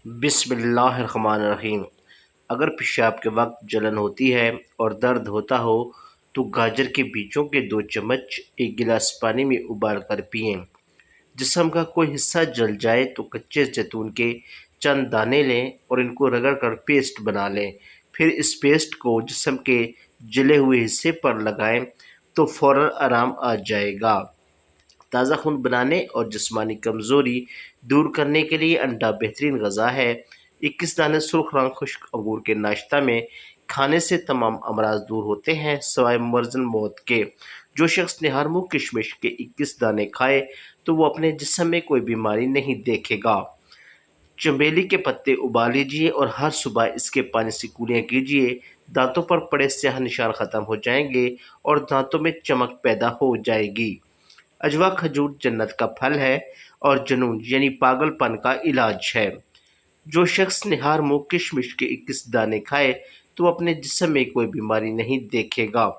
بسم اللہ الرحمن الرحیم۔ اگر پیشاب کے وقت جلن ہوتی ہے اور درد ہوتا ہو تو گاجر کے بیجوں کے 2 چمچ ایک گلاس پانی میں ابال کر پئیں۔ جسم کا کوئی حصہ جل جائے تو کچے زیتون کے چند دانے لیں اور ان کو رگڑ کر پیسٹ بنا لیں۔ پھر اس پیسٹ کو جسم کے جلے ہوئے حصے پر لگائیں تو فوراً آرام آ جائے گا۔ تازہ خون بنانے اور جسمانی کمزوری دور کرنے کے لیے انڈا بہترین غذا ہے۔ 21 دانے سرخ رنگ خشک انگور کے ناشتہ میں کھانے سے تمام امراض دور ہوتے ہیں سوائے مرضن موت کے۔ جو شخص نہار منہ کشمش کے 21 دانے کھائے تو وہ اپنے جسم میں کوئی بیماری نہیں دیکھے گا۔ چنبیلی کے پتے ابال لیجئے اور ہر صبح اس کے پانی سے کولیاں کیجئے۔ دانتوں پر پڑے سیاہ نشان ختم ہو جائیں گے اور دانتوں میں چمک پیدا ہو جائے گی۔ اجوا کھجور جنت کا پھل ہے اور جنون یعنی پاگل پن کا علاج ہے۔ جو شخص نہار منہ کشمش کے 21 دانے کھائے تو اپنے جسم میں کوئی بیماری نہیں دیکھے گا۔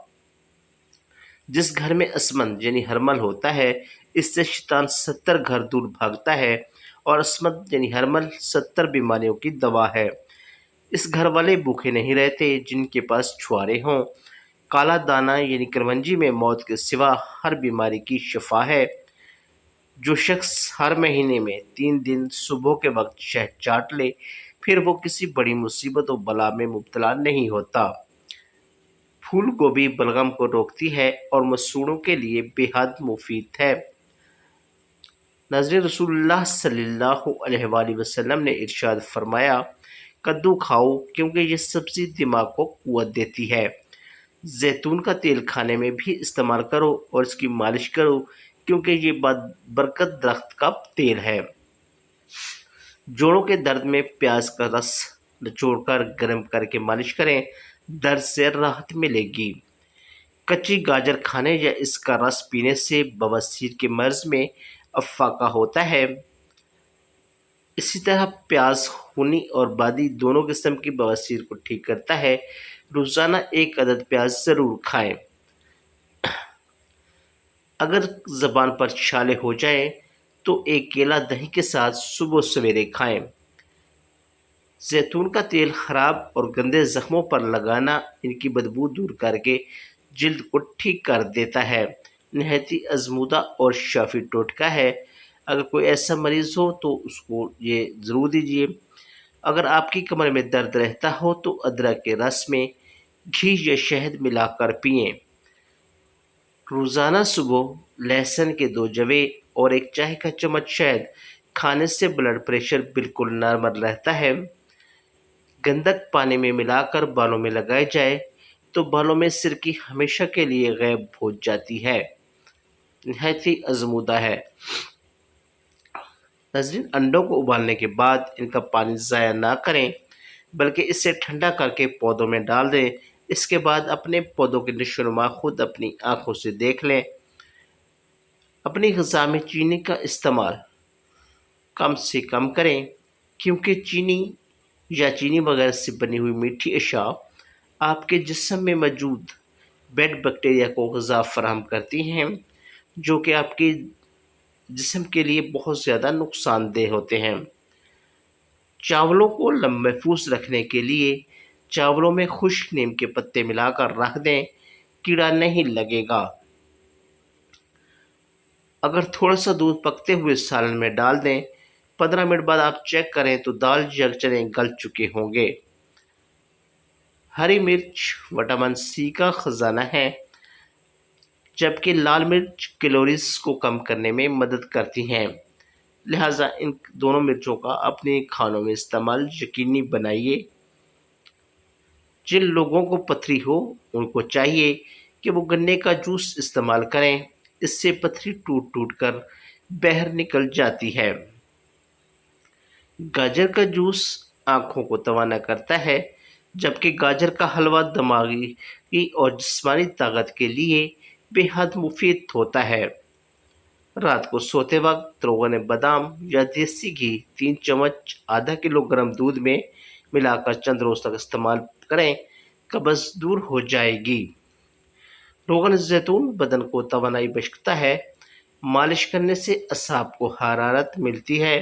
جس گھر میں عصمت یعنی ہرمل ہوتا ہے اس سے شیطان 70 گھر دور بھاگتا ہے اور عصمت یعنی ہرمل 70 بیماریوں کی دوا ہے۔ اس گھر والے بھوکے نہیں رہتے جن کے پاس چھوارے ہوں۔ کالا دانہ یعنی کلونجی میں موت کے سوا ہر بیماری کی شفا ہے۔ جو شخص ہر مہینے میں 3 دن صبح کے وقت شہد چاٹ لے پھر وہ کسی بڑی مصیبت و بلا میں مبتلا نہیں ہوتا۔ پھول گوبھی بلغم کو روکتی ہے اور مسوڑوں کے لیے بے حد مفید ہے۔ ناظرین، رسول اللہ صلی اللہ علیہ وآلہ وسلم نے ارشاد فرمایا، کدو کھاؤ کیونکہ یہ سبزی دماغ کو قوت دیتی ہے۔ زیتون کا تیل کھانے میں بھی استعمال کرو اور اس کی مالش کرو کیونکہ یہ برکت درخت کا تیل ہے۔ جوڑوں کے درد میں پیاز کا رس نچوڑ کر گرم کر کے مالش کریں، درد سے راحت ملے گی۔ کچی گاجر کھانے یا اس کا رس پینے سے بواسیر کے مرض میں افاقہ ہوتا ہے۔ اسی طرح پیاز خونی اور بادی دونوں قسم کی بواسیر کو ٹھیک کرتا ہے۔ روزانہ 1 عدد پیاز ضرور کھائیں۔ اگر زبان پر چھالے ہو جائیں تو ایک کیلا دہی کے ساتھ صبح سویرے کھائیں۔ زیتون کا تیل خراب اور گندے زخموں پر لگانا ان کی بدبو دور کر کے جلد کو ٹھیک کر دیتا ہے۔ نہایت آزمودہ اور شافی ٹوٹکا ہے۔ اگر کوئی ایسا مریض ہو تو اس کو یہ ضرور دیجیے۔ اگر آپ کی کمر میں درد رہتا ہو تو ادرک کے رس میں گھی یا شہد ملا کر پئیں۔ روزانہ صبح لہسن کے 2 جوے اور 1 چائے کا چمچ شہد کھانے سے بلڈ پریشر بالکل نارمل رہتا ہے۔ گندک پانی میں ملا کر بالوں میں لگائے جائے تو بالوں میں سرکی ہمیشہ کے لیے غائب ہو جاتی ہے۔ نہایت ہی آزمودہ ہے۔ ناظرین، انڈوں کو ابالنے کے بعد ان کا پانی ضائع نہ کریں بلکہ اسے ٹھنڈا کر کے پودوں میں ڈال دیں۔ اس کے بعد اپنے پودوں کی نشو و نما خود اپنی آنکھوں سے دیکھ لیں۔ اپنی غذا میں چینی کا استعمال کم سے کم کریں کیونکہ چینی یا چینی وغیرہ سے بنی ہوئی میٹھی اشیاء آپ کے جسم میں موجود بیڈ بیکٹیریا کو غذا فراہم کرتی ہیں جو کہ آپ کے جسم کے لیے بہت زیادہ نقصان دہ ہوتے ہیں۔ چاولوں کو محفوظ رکھنے کے لیے چاولوں میں خشک نیم کے پتے ملا کر رکھ دیں، کیڑا نہیں لگے گا۔ اگر تھوڑا سا دودھ پکتے ہوئے سالن میں ڈال دیں، 15 منٹ بعد آپ چیک کریں تو دال یا چنے گل چکے ہوں گے۔ ہری مرچ وٹامن سی کا خزانہ ہے جبکہ لال مرچ کیلوریز کو کم کرنے میں مدد کرتی ہیں، لہٰذا ان دونوں مرچوں کا اپنے کھانوں میں استعمال یقینی بنائیے۔ جن لوگوں کو پتھری ہو ان کو چاہیے کہ وہ گنے کا جوس استعمال کریں، اس سے پتھری ٹوٹ ٹوٹ کر باہر نکل جاتی ہے۔ گاجر کا جوس آنکھوں کو توانا کرتا ہے جبکہ گاجر کا حلوہ دماغی اور جسمانی طاقت کے لیے بے حد مفید ہوتا ہے۔ رات کو سوتے وقت روغن بادام یا دیسی گھی 3 چمچ ½ کلو گرم دودھ میں ملا کر چند روز تک استعمال کریں، قبض دور ہو جائے گی۔ روغن زیتون بدن کو توانائی بخشتا ہے۔ مالش کرنے سے اعصاب کو حرارت ملتی ہے۔